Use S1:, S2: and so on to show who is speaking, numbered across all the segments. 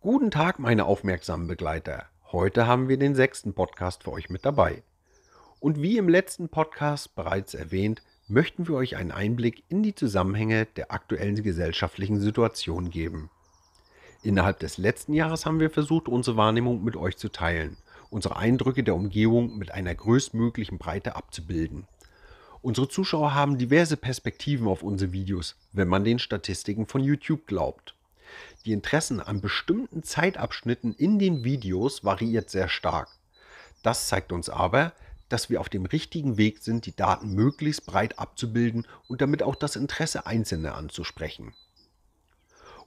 S1: Guten Tag, meine aufmerksamen Begleiter. Heute haben wir den 6. Podcast für euch mit dabei. Und wie im letzten Podcast bereits erwähnt, möchten wir euch einen Einblick in die Zusammenhänge der aktuellen gesellschaftlichen Situation geben. Innerhalb des letzten Jahres haben wir versucht, unsere Wahrnehmung mit euch zu teilen, unsere Eindrücke der Umgebung mit einer größtmöglichen Breite abzubilden. Unsere Zuschauer haben diverse Perspektiven auf unsere Videos, wenn man den Statistiken von YouTube glaubt. Die Interessen an bestimmten Zeitabschnitten in den Videos variiert sehr stark. Das zeigt uns aber, dass wir auf dem richtigen Weg sind, die Daten möglichst breit abzubilden und damit auch das Interesse Einzelner anzusprechen.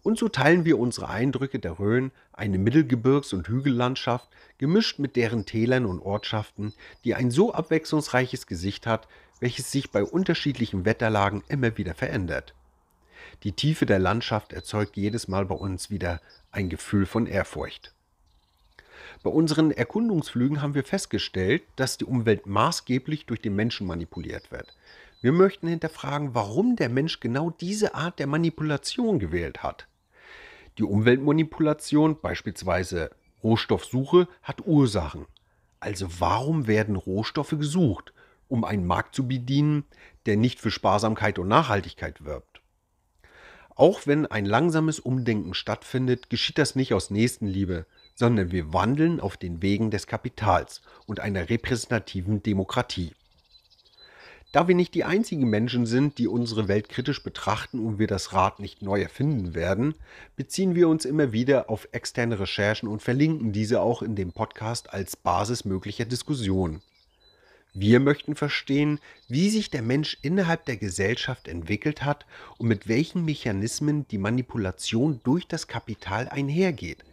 S1: Und so teilen wir unsere Eindrücke der Rhön, eine Mittelgebirgs- und Hügellandschaft, gemischt mit deren Tälern und Ortschaften, die ein so abwechslungsreiches Gesicht hat, welches sich bei unterschiedlichen Wetterlagen immer wieder verändert. Die Tiefe der Landschaft erzeugt jedes Mal bei uns wieder ein Gefühl von Ehrfurcht. Bei unseren Erkundungsflügen haben wir festgestellt, dass die Umwelt maßgeblich durch den Menschen manipuliert wird. Wir möchten hinterfragen, warum der Mensch genau diese Art der Manipulation gewählt hat. Die Umweltmanipulation, beispielsweise Rohstoffsuche, hat Ursachen. Also warum werden Rohstoffe gesucht? Um einen Markt zu bedienen, der nicht für Sparsamkeit und Nachhaltigkeit wirbt. Auch wenn ein langsames Umdenken stattfindet, geschieht das nicht aus Nächstenliebe, sondern wir wandeln auf den Wegen des Kapitals und einer repräsentativen Demokratie. Da wir nicht die einzigen Menschen sind, die unsere Welt kritisch betrachten und wir das Rad nicht neu erfinden werden, beziehen wir uns immer wieder auf externe Recherchen und verlinken diese auch in dem Podcast als Basis möglicher Diskussionen. Wir möchten verstehen, wie sich der Mensch innerhalb der Gesellschaft entwickelt hat und mit welchen Mechanismen die Manipulation durch das Kapital einhergeht.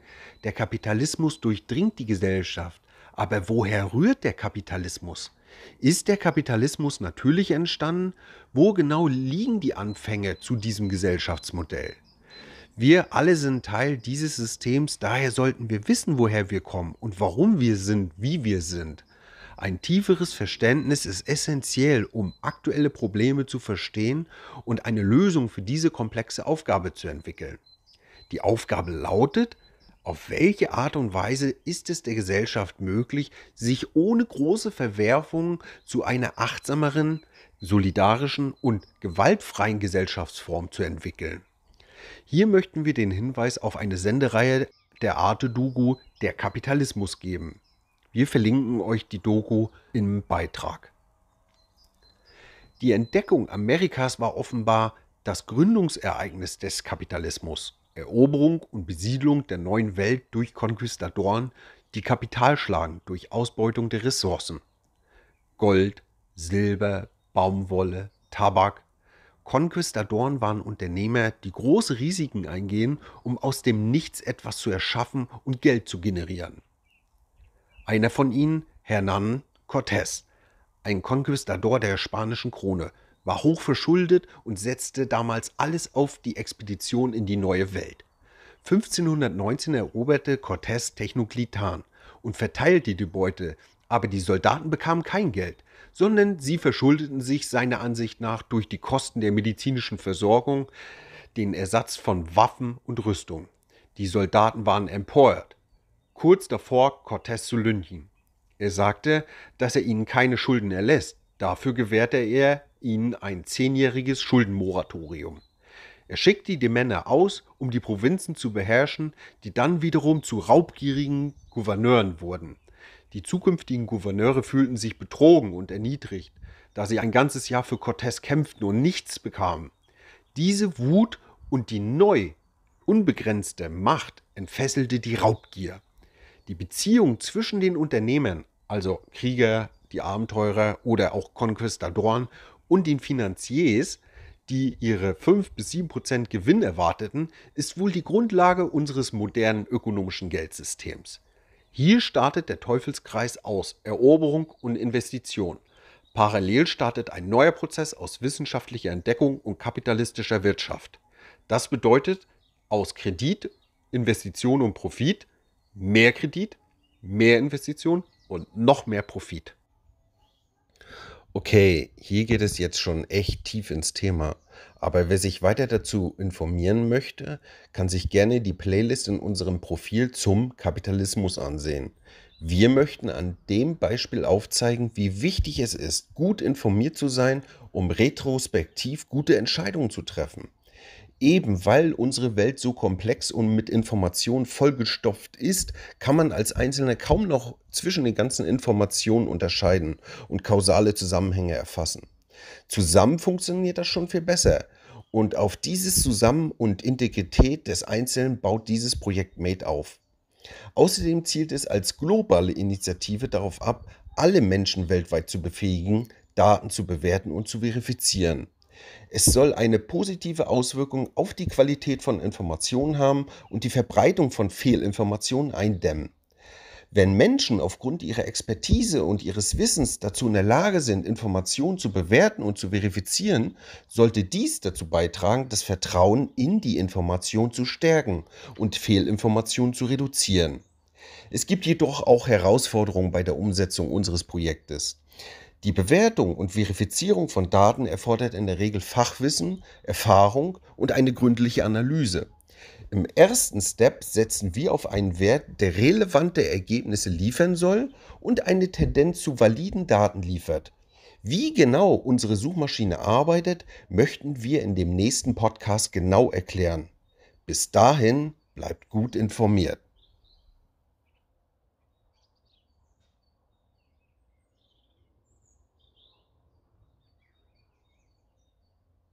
S1: Der Kapitalismus durchdringt die Gesellschaft, aber woher rührt der Kapitalismus? Ist der Kapitalismus natürlich entstanden? Wo genau liegen die Anfänge zu diesem Gesellschaftsmodell? Wir alle sind Teil dieses Systems, daher sollten wir wissen, woher wir kommen und warum wir sind, wie wir sind. Ein tieferes Verständnis ist essentiell, um aktuelle Probleme zu verstehen und eine Lösung für diese komplexe Aufgabe zu entwickeln. Die Aufgabe lautet: Auf welche Art und Weise ist es der Gesellschaft möglich, sich ohne große Verwerfungen zu einer achtsameren, solidarischen und gewaltfreien Gesellschaftsform zu entwickeln? Hier möchten wir den Hinweis auf eine Sendereihe der Arte Doku Der Kapitalismus geben. Wir verlinken euch die Doku im Beitrag. Die Entdeckung Amerikas war offenbar das Gründungsereignis des Kapitalismus. Eroberung und Besiedlung der neuen Welt durch Konquistadoren, die Kapital schlagen durch Ausbeutung der Ressourcen. Gold, Silber, Baumwolle, Tabak. Konquistadoren waren Unternehmer, die große Risiken eingehen, um aus dem Nichts etwas zu erschaffen und Geld zu generieren. Einer von ihnen, Hernán Cortés, ein Konquistador der spanischen Krone, war hoch verschuldet und setzte damals alles auf die Expedition in die neue Welt. 1519 eroberte Cortés Tenochtitlan und verteilte die Beute, aber die Soldaten bekamen kein Geld, sondern sie verschuldeten sich seiner Ansicht nach durch die Kosten der medizinischen Versorgung, den Ersatz von Waffen und Rüstung. Die Soldaten waren empört, kurz davor Cortés zu lynchen. Er sagte, dass er ihnen keine Schulden erlässt. Dafür gewährte er ihnen ein 10-jähriges Schuldenmoratorium. Er schickte die Männer aus, um die Provinzen zu beherrschen, die dann wiederum zu raubgierigen Gouverneuren wurden. Die zukünftigen Gouverneure fühlten sich betrogen und erniedrigt, da sie ein ganzes Jahr für Cortés kämpften und nichts bekamen. Diese Wut und die neu unbegrenzte Macht entfesselte die Raubgier. Die Beziehung zwischen den Unternehmern, also Krieger, die Abenteurer oder auch Konquistadoren, und den Finanziers, die ihre 5-7% Gewinn erwarteten, ist wohl die Grundlage unseres modernen ökonomischen Geldsystems. Hier startet der Teufelskreis aus Eroberung und Investition. Parallel startet ein neuer Prozess aus wissenschaftlicher Entdeckung und kapitalistischer Wirtschaft. Das bedeutet aus Kredit, Investition und Profit mehr Kredit, mehr Investition und noch mehr Profit. Okay, hier geht es jetzt schon echt tief ins Thema. Aber wer sich weiter dazu informieren möchte, kann sich gerne die Playlist in unserem Profil zum Kapitalismus ansehen. Wir möchten an dem Beispiel aufzeigen, wie wichtig es ist, gut informiert zu sein, um retrospektiv gute Entscheidungen zu treffen. Eben weil unsere Welt so komplex und mit Informationen vollgestopft ist, kann man als Einzelner kaum noch zwischen den ganzen Informationen unterscheiden und kausale Zusammenhänge erfassen. Zusammen funktioniert das schon viel besser. Und auf dieses Zusammen und Integrität des Einzelnen baut dieses Projekt Made auf. Außerdem zielt es als globale Initiative darauf ab, alle Menschen weltweit zu befähigen, Daten zu bewerten und zu verifizieren. Es soll eine positive Auswirkung auf die Qualität von Informationen haben und die Verbreitung von Fehlinformationen eindämmen. Wenn Menschen aufgrund ihrer Expertise und ihres Wissens dazu in der Lage sind, Informationen zu bewerten und zu verifizieren, sollte dies dazu beitragen, das Vertrauen in die Information zu stärken und Fehlinformationen zu reduzieren. Es gibt jedoch auch Herausforderungen bei der Umsetzung unseres Projektes. Die Bewertung und Verifizierung von Daten erfordert in der Regel Fachwissen, Erfahrung und eine gründliche Analyse. Im ersten Step setzen wir auf einen Wert, der relevante Ergebnisse liefern soll und eine Tendenz zu validen Daten liefert. Wie genau unsere Suchmaschine arbeitet, möchten wir in dem nächsten Podcast genau erklären. Bis dahin bleibt gut informiert.